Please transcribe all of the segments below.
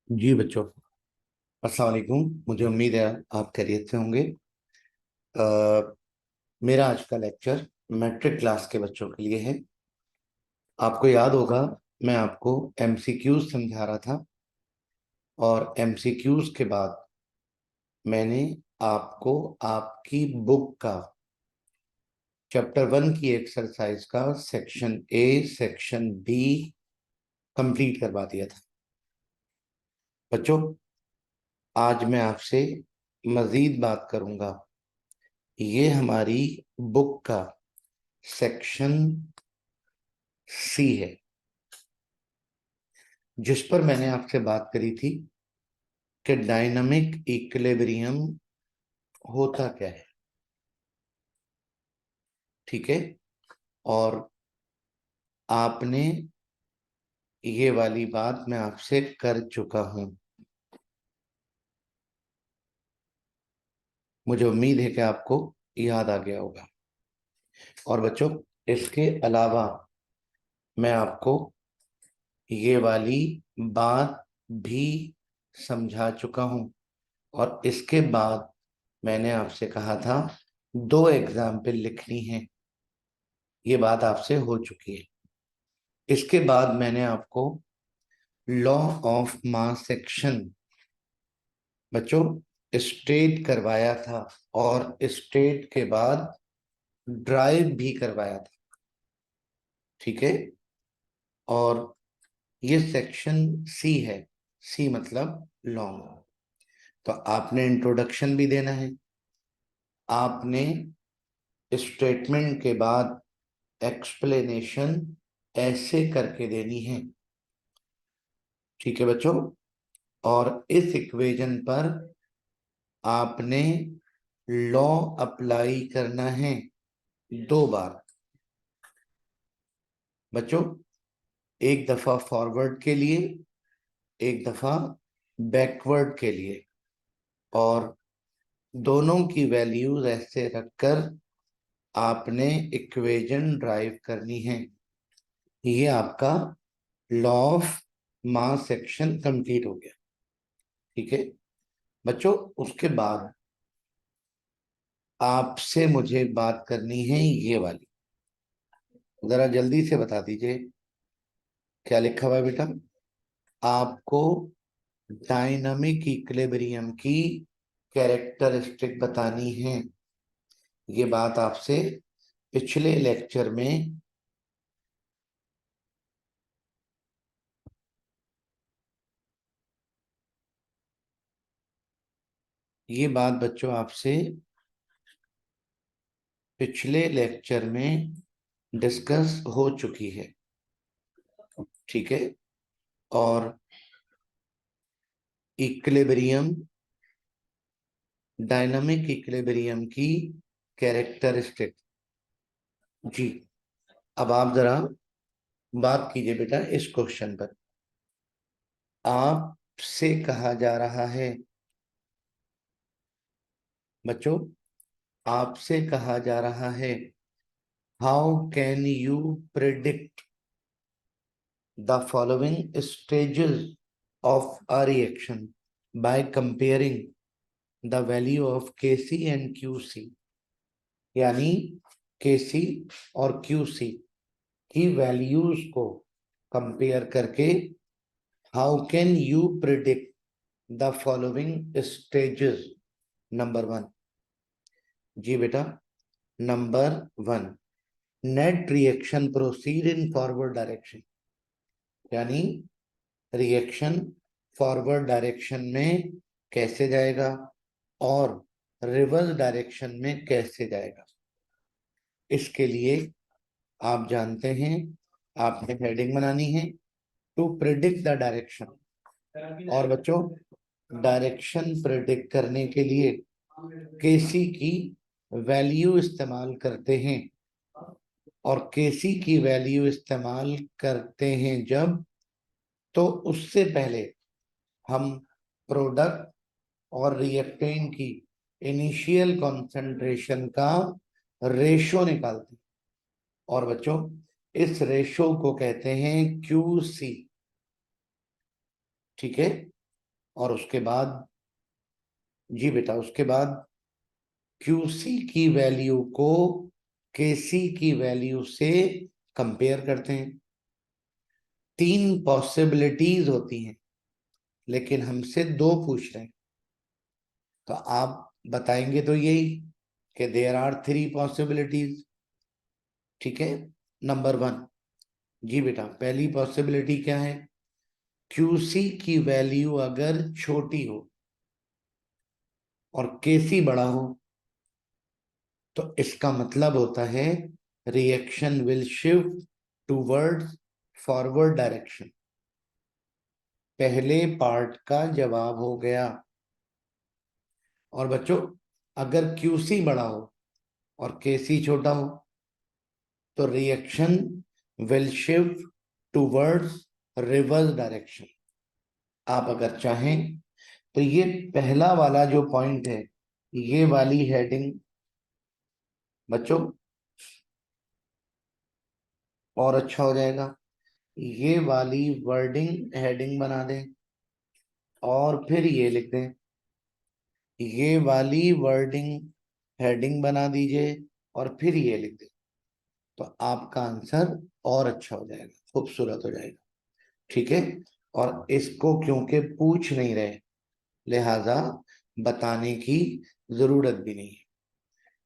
जी बच्चों, अस्सलाम वालेकुम। मुझे उम्मीद है आप खैरियत से होंगे। अ, मेरा आज का लेक्चर मैट्रिक क्लास के बच्चों के लिए है। आपको याद होगा, मैं आपको एमसीक्यूज समझा रहा था और एमसीक्यूज के बाद मैंने आपको आपकी बुक का चैप्टर 1 की एक्सरसाइज का section A section B complete करवा दिया था। बच्चों, आज मैं आपसे मजीद बात करूंगा। ये हमारी बुक का सेक्शन सी है, जिस पर मैंने आपसे बात करी थी कि डायनामिक इक्विलिब्रियम होता क्या है। ठीक है, और आपने ये वाली बात मैं आपसे कर चुका हूं। मुझे उम्मीद है कि आपको याद आ गया होगा। और बच्चों, इसके अलावा मैं आपको ये वाली बात भी समझा चुका हूं, और इसके बाद मैंने आपसे कहा था 2 एग्जाम्पल लिखनी है। ये बात आपसे हो चुकी है। इसके बाद मैंने आपको लॉ ऑफ मास एक्शन बच्चों स्टेट करवाया था, और स्टेट के बाद ड्राइव भी करवाया था। ठीक है, और ये सेक्शन सी है। सी मतलब लॉन्ग। तो आपने इंट्रोडक्शन भी देना है, आपने स्टेटमेंट के बाद एक्सप्लेनेशन ऐसे करके देनी है। ठीक है बच्चों, और इस इक्वेशन पर आपने लॉ अप्लाई करना है 2 बार। बच्चों, एक दफा फॉरवर्ड के लिए, एक दफा बैकवर्ड के लिए, और दोनों की वैल्यूज ऐसे रखकर आपने इक्वेशन ड्राइव करनी है। ये आपका law of mass action complete हो गया। ठीक है बच्चों, उसके बाद आपसे मुझे बात करनी है ये वाली। जरा जल्दी से बता दीजिए क्या लिखा हुआ है बेटा। आपको डायनामिक इक्विलिब्रियम की कैरेक्टरिस्टिक बतानी है। ये बात आपसे पिछले लेक्चर में ये बात बच्चों आपसे पिछले लेक्चर में डिस्कस हो चुकी है। ठीक है, और इक्विलिब्रियम, डायनामिक इक्विलिब्रियम की कैरेक्टरिस्टिक। जी, अब आप जरा बात कीजिए बेटा इस क्वेश्चन पर। आपसे कहा जा रहा है बच्चों, आपसे कहा जा रहा है, how can you predict the following stages of a reaction by comparing the value of Kc and Qc। यानी Kc और Qc की वैल्यूज को कंपेयर करके how can you predict the following stages. Number 1। जी बेटा, number 1, net reaction proceed in forward direction. यानी reaction forward direction में कैसे जाएगा और रिवर्स डायरेक्शन में कैसे जाएगा। इसके लिए आप जानते हैं, आपने हेडिंग बनानी है टू प्रिडिक्ट द डायरेक्शन। और बच्चों, डायरेक्शन प्रिडिक्ट करने के लिए केसी की वैल्यू इस्तेमाल करते हैं, और केसी की वैल्यू इस्तेमाल करते हैं जब, तो उससे पहले हम प्रोडक्ट और रिएक्टेंट की इनिशियल कॉन्सेंट्रेशन का रेशो निकालते हैं। और बच्चों, इस रेशो को कहते हैं क्यू सी। ठीक है, और उसके बाद, जी बेटा, उसके बाद क्यूसी की वैल्यू को केसी की वैल्यू से कंपेयर करते हैं। 3 पॉसिबिलिटीज होती हैं, लेकिन हमसे 2 पूछ रहे हैं, तो आप बताएंगे तो यही कि देयर आर 3 पॉसिबिलिटीज। ठीक है। नंबर 1, जी बेटा, पहली पॉसिबिलिटी क्या है? क्यूसी की वैल्यू अगर छोटी हो और केसी बड़ा हो, तो इसका मतलब होता है reaction will shift towards forward direction. पहले पार्ट का जवाब हो गया। और बच्चों, अगर क्यूसी बड़ा हो और केसी छोटा हो, तो reaction will shift towards reverse direction. आप अगर चाहें तो ये पहला वाला जो पॉइंट है, ये वाली हेडिंग बच्चों और अच्छा हो जाएगा। ये वाली वर्डिंग हेडिंग बना दें और फिर ये लिख दें, ये वाली वर्डिंग हेडिंग बना दीजिए और फिर ये लिख दें, तो आपका आंसर और अच्छा हो जाएगा, खूबसूरत हो जाएगा। ठीक है। और इसको क्योंकि पूछ नहीं रहे, लिहाजा बताने की जरूरत भी नहीं है।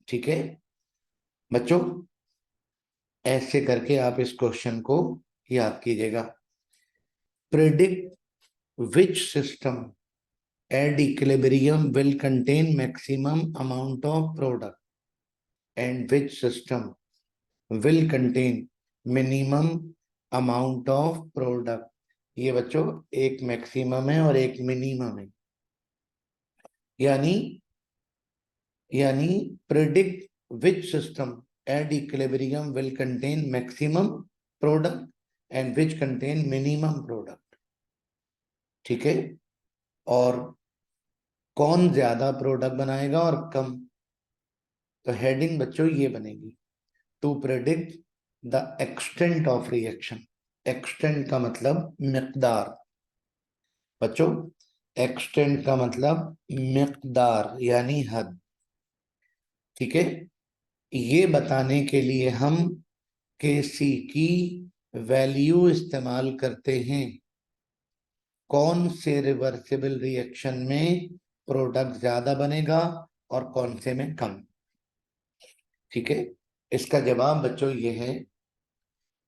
ठीक है बच्चों, ऐसे करके आप इस क्वेश्चन को याद कीजिएगा। Predict which system at equilibrium will contain maximum amount of product and which system will contain minimum amount of product। ये बच्चों एक मैक्सिमम है और एक मिनिमम है। यानी यानी predict which system at equilibrium will contain maximum product and which contain minimum product. ठीक है। और कौन ज्यादा प्रोडक्ट बनाएगा और कम, तो हेडिंग बच्चों ये बनेगी, to predict the extent of reaction. Extent का मतलब मिकदार बच्चों, एक्सटेंट का मतलब मिकदार यानी हद। ठीक है। ये बताने के लिए हम केसी की वैल्यू इस्तेमाल करते हैं, कौन से रिवर्सिबल रिएक्शन में प्रोडक्ट ज्यादा बनेगा और कौन से में कम। ठीक है। इसका जवाब बच्चों ये है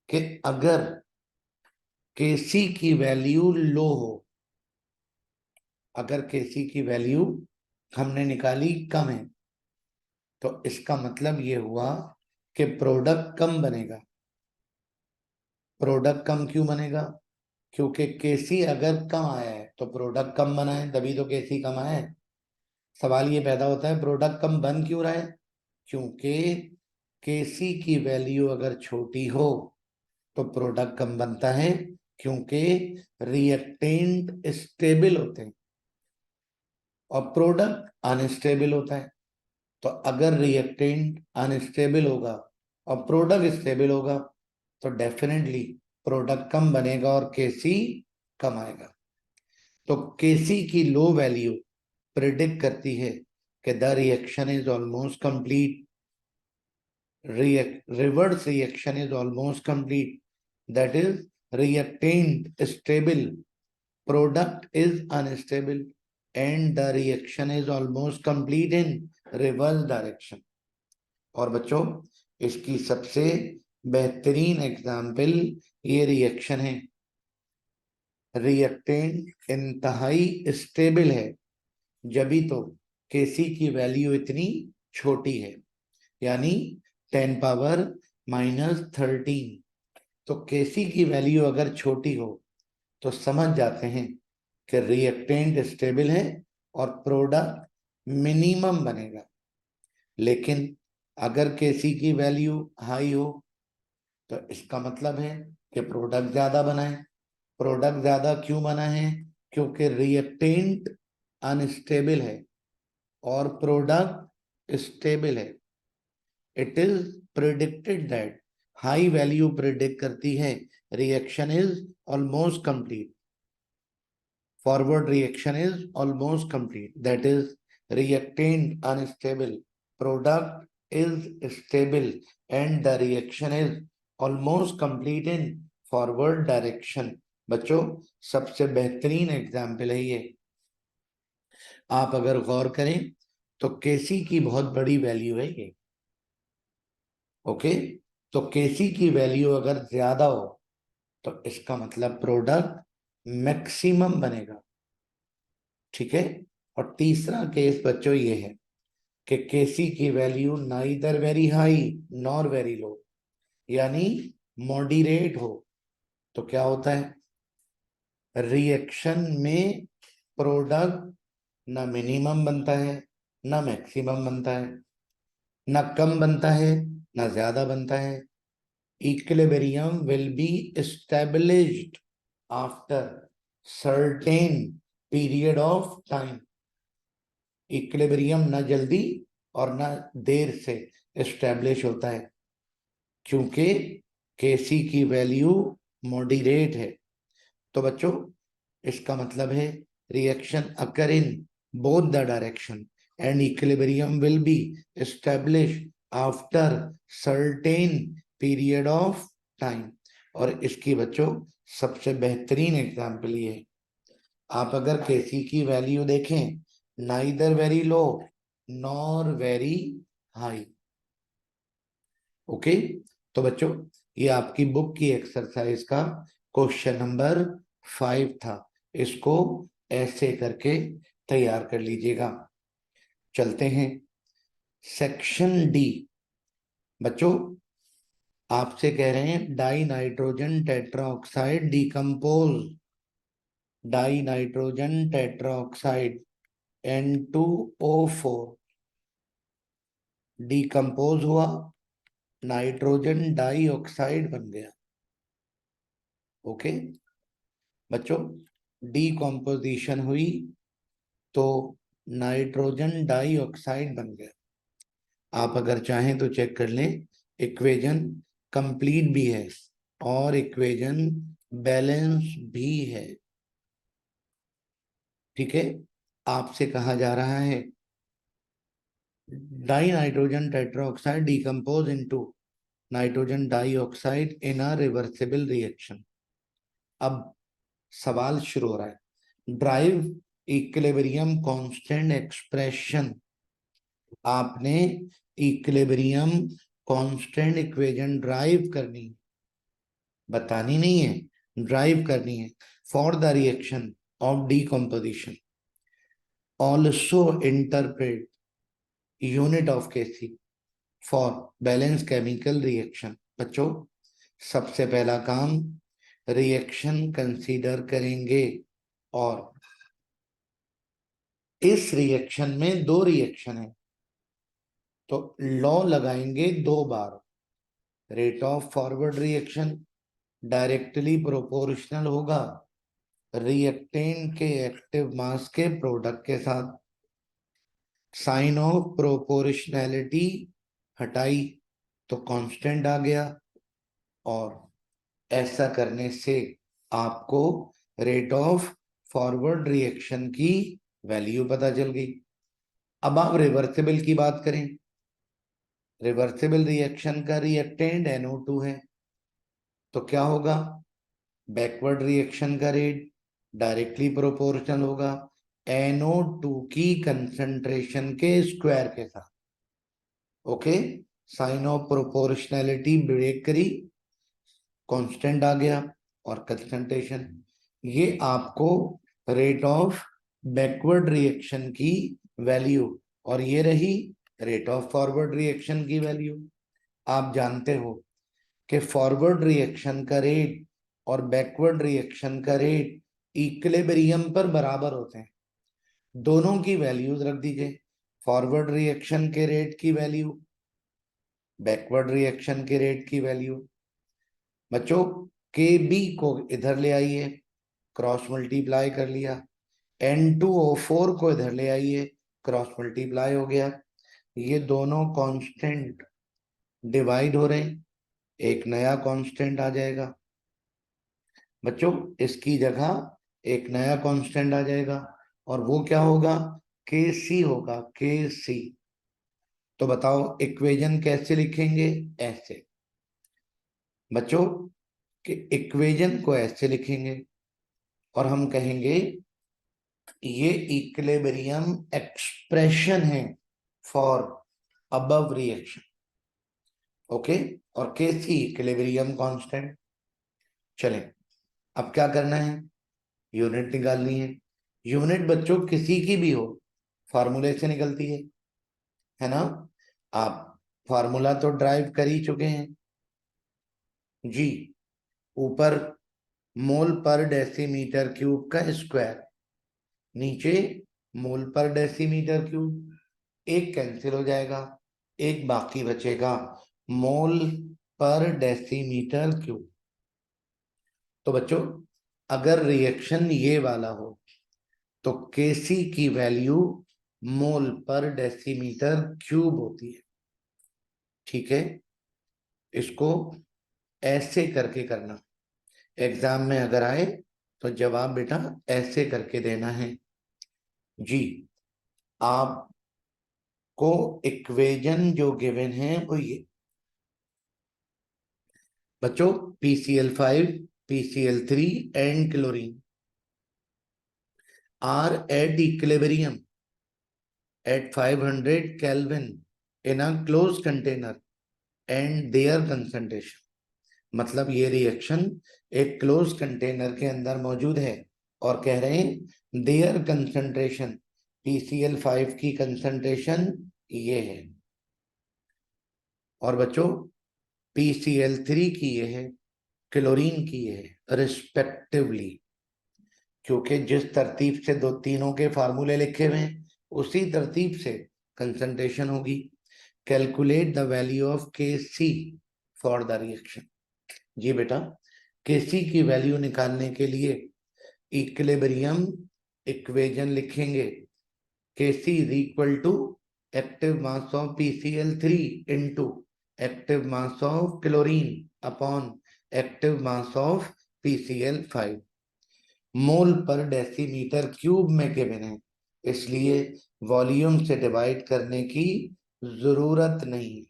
कि अगर केसी की वैल्यू लो हो, अगर केसी की वैल्यू हमने निकाली कम है, तो इसका मतलब ये हुआ कि प्रोडक्ट कम बनेगा। प्रोडक्ट कम क्यों बनेगा? क्योंकि केसी अगर कम आया है तो प्रोडक्ट कम बना है, तभी तो केसी कम आया है। सवाल ये पैदा होता है प्रोडक्ट कम बन क्यों रहा है? क्योंकि केसी की वैल्यू अगर छोटी हो तो प्रोडक्ट कम बनता है, क्योंकि रिएक्टेंट स्टेबल होते हैं और प्रोडक्ट अनस्टेबल होता है। तो अगर रिएक्टेंट अनस्टेबल होगा और प्रोडक्ट स्टेबल होगा, तो डेफिनेटली प्रोडक्ट कम बनेगा और केसी कम आएगा। तो केसी की लो वैल्यू प्रिडिक्ट करती है कि the reaction is almost complete, reverse reaction is almost complete, that is reactant stable, product is unstable, and the reaction is almost complete in reverse direction। और बच्चों, इसकी सबसे बेहतरीन एग्जाम्पल ये रिएक्शन है। रिएक्टेंट इंतहाई स्टेबल है जभी तो केसी की वैल्यू इतनी छोटी है, यानी 10⁻⁻13। तो केसी की वैल्यू अगर छोटी हो तो समझ जाते हैं कि रिएक्टेंट स्टेबल है और प्रोडक्ट मिनिमम बनेगा। लेकिन अगर केसी की वैल्यू हाई हो, तो इसका मतलब है कि प्रोडक्ट ज्यादा बना है। प्रोडक्ट ज्यादा क्यों बना है? क्योंकि रिएक्टेंट अनस्टेबल है और प्रोडक्ट स्टेबल है। It is predicted that, high value predict करती है reaction is almost complete. forward reaction is almost complete, that is reactant unstable, product is stable and the reaction is almost complete in forward direction। बच्चों सबसे बेहतरीन example है ये। आप अगर गौर करें तो केसी की बहुत बड़ी वैल्यू है ये। ओके, तो केसी की वैल्यू अगर ज्यादा हो तो इसका मतलब प्रोडक्ट मैक्सिमम बनेगा। ठीक है। और तीसरा केस बच्चों ये है कि केसी की value neither very high nor very low, यानी मॉडरेट हो। तो क्या होता है, रिएक्शन में प्रोडक्ट ना मिनिमम बनता है ना मैक्सिमम बनता है, ना कम बनता है ना ज्यादा बनता है। Equilibrium will be established after certain period of time. Equilibrium ना जल्दी और ना देर से एस्टेब्लिश होता है, क्योंकि केसी की वैल्यू मॉडरेट है। तो बच्चों इसका मतलब है reaction occur in both the direction and equilibrium will be establish after certain period of time. और इसकी बच्चों सबसे बेहतरीन एग्जाम्पल ये है, आप अगर केसी की वैल्यू देखें neither very low nor very high. Okay, तो बच्चों ये आपकी बुक की एक्सरसाइज का क्वेश्चन नंबर 5 था। इसको ऐसे करके तैयार कर लीजिएगा। चलते हैं सेक्शन डी। बच्चों आपसे कह रहे हैं die nitrogen tetroxide decompose, die nitrogen tetroxide N2O4 decompose हुआ, नाइट्रोजन डाइऑक्साइड बन गया। ओके बच्चों, डीकॉम्पोजिशन हुई तो नाइट्रोजन डाइऑक्साइड बन गया। आप अगर चाहें तो चेक कर लें, इक्वेशन कंप्लीट भी है और इक्वेशन बैलेंस भी है। ठीक है, आपसे कहा जा रहा है dinitrogen tetroxide decompose into nitrogen dioxide in a reversible reaction. अब सवाल शुरू हो रहा है, ड्राइव इक्विलिब्रियम कांस्टेंट एक्सप्रेशन। आपने इक्विलिब्रियम कांस्टेंट इक्वेशन ड्राइव करनी, बतानी नहीं है, ड्राइव करनी है for the reaction of decomposition. Also interpret unit of K C for balance chemical reaction. बच्चों सबसे पहला काम रिएक्शन कंसीडर करेंगे और इस रिएक्शन में दो रिएक्शन है तो लॉ लगाएंगे दो बार। Rate of forward reaction directly proportional होगा रिएक्टेंट के एक्टिव मास के प्रोडक्ट के साथ। साइन ऑफ प्रोपोर्शनैलिटी हटाई तो कांस्टेंट आ गया, और ऐसा करने से आपको रेट ऑफ फॉरवर्ड रिएक्शन की वैल्यू पता चल गई। अब आप रिवर्सिबल की बात करें, रिवर्सिबल रिएक्शन का रिएक्टेंट NO2 है, तो क्या होगा, बैकवर्ड रिएक्शन का रेट डायरेक्टली प्रोपोर्शनल होगा NO2 की कंसंट्रेशन के स्क्वायर के साथ। Okay, sign of proportionality break करी, कांस्टेंट आ गया और कंसंट्रेशन। ये आपको रेट ऑफ बैकवर्ड रिएक्शन की वैल्यू, और ये रही रेट ऑफ फॉरवर्ड रिएक्शन की वैल्यू। आप जानते हो कि फॉरवर्ड रिएक्शन का रेट और बैकवर्ड रिएक्शन का रेट इक्विलिब्रियम पर बराबर होते हैं। दोनों की वैल्यूज रख दीजिए, फॉरवर्ड रिएक्शन के रेट की वैल्यू, बैकवर्ड रिएक्शन के रेट की वैल्यू। बच्चों KB को इधर ले आइए, क्रॉस मल्टीप्लाई कर लिया, N2O4 को इधर ले आइए, क्रॉस मल्टीप्लाई हो गया। ये दोनों कांस्टेंट डिवाइड हो रहे हैं, एक नया कांस्टेंट आ जाएगा। बच्चों इसकी जगह एक नया कांस्टेंट आ जाएगा और वो क्या होगा, के सी होगा, के सी। तो बताओ इक्वेशन कैसे लिखेंगे, ऐसे बच्चों कि इक्वेशन को ऐसे लिखेंगे और हम कहेंगे ये इक्विलिब्रियम एक्सप्रेशन है फॉर अबव रिएक्शन। ओके, और के सी इक्विलिब्रियम कांस्टेंट। चलें, अब क्या करना है, यूनिट निकालनी है। यूनिट बच्चों किसी की भी हो, फार्मूले से निकलती है ना। आप फार्मूला तो ड्राइव कर ही चुके हैं जी। ऊपर मोल पर डेसीमीटर क्यूब का स्क्वायर, नीचे मोल पर डेसीमीटर क्यूब, एक कैंसिल हो जाएगा, एक बाकी बचेगा मोल पर डेसीमीटर क्यूब। तो बच्चों अगर रिएक्शन ये वाला हो तो केसी की वैल्यू मोल पर डेसीमीटर क्यूब होती है। ठीक है, इसको ऐसे करके करना, एग्जाम में अगर आए तो जवाब बेटा ऐसे करके देना है जी। आपको इक्वेशन जो गिवन है वो ये बच्चों, PCl5, PCl3 and chlorine are at equilibrium at 500 Kelvin in a closed container and their concentration। मतलब ये रिएक्शन एक क्लोज कंटेनर के अंदर मौजूद है और कह रहे हैं देयर कंसंट्रेशन, PCl5 की कंसंट्रेशन ये है और बच्चों PCl3 की ये है, क्लोरीन की ये है रिस्पेक्टिवली। क्योंकि जिस तरतीब से दो तीनों के फार्मूले लिखे हुए हैं उसी तरतीब से कंसंट्रेशन होगी। कैलकुलेट द वैल्यू ऑफ के सी फॉर द रिएक्शन। जी बेटा, के सी की वैल्यू निकालने के लिए इक्विलिब्रियम इक्वेशन लिखेंगे। K C is equal to active mass of PCl3 into active mass of chlorine upon active mass of PCl5। Mole पर डेसीमीटर क्यूब में गिवन है, इसलिए वॉल्यूम से डिवाइड करने की जरूरत नहीं।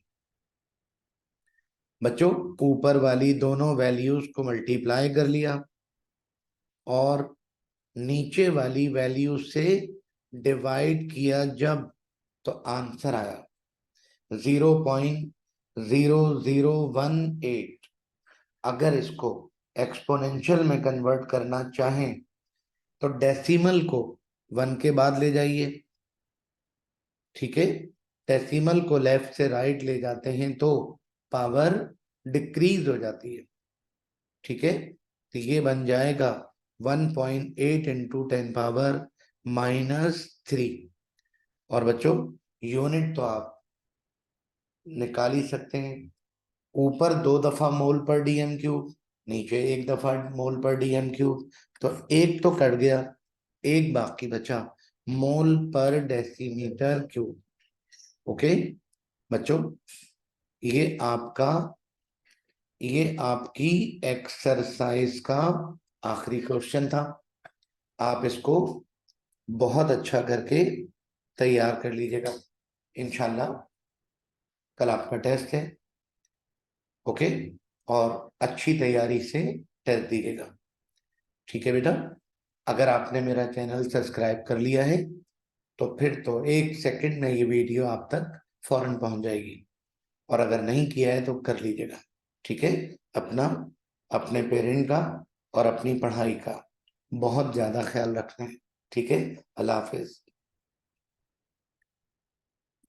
बच्चों ऊपर वाली दोनों वैल्यूज को मल्टीप्लाई कर लिया और नीचे वाली वैल्यू से डिवाइड किया जब, तो आंसर आया 0.0018। अगर इसको एक्सपोनेंशियल में कन्वर्ट करना चाहें तो डेसिमल को 1 के बाद ले जाइए। ठीक है, डेसिमल को लेफ्ट से राइट ले जाते हैं तो पावर डिक्रीज हो जाती है। ठीक है, तो ये बन जाएगा 1.8 इंटू 10⁻³ और बच्चों यूनिट तो आप निकाल ही सकते हैं। ऊपर 2 दफा मोल पर डीएम क्यूब, नीचे 1 दफा मोल पर डीएम क्यूब, तो एक तो कट गया, एक बाकी बचा मोल पर डेसीमीटर क्यूब। ओके बच्चों, ये आपका, ये आपकी एक्सरसाइज का आखिरी क्वेश्चन था। आप इसको बहुत अच्छा करके तैयार कर लीजिएगा। इंशाल्लाह कल आपका टेस्ट है। ओके, और अच्छी तैयारी से टेस्ट दीजिएगा। ठीक है बेटा, अगर आपने मेरा चैनल सब्सक्राइब कर लिया है तो फिर तो 1 सेकंड में ये वीडियो आप तक फौरन पहुंच जाएगी, और अगर नहीं किया है तो कर लीजिएगा। ठीक है, अपना, अपने पेरेंट का और अपनी पढ़ाई का बहुत ज्यादा ख्याल रखना है। ठीक है, अल्लाह हाफिज।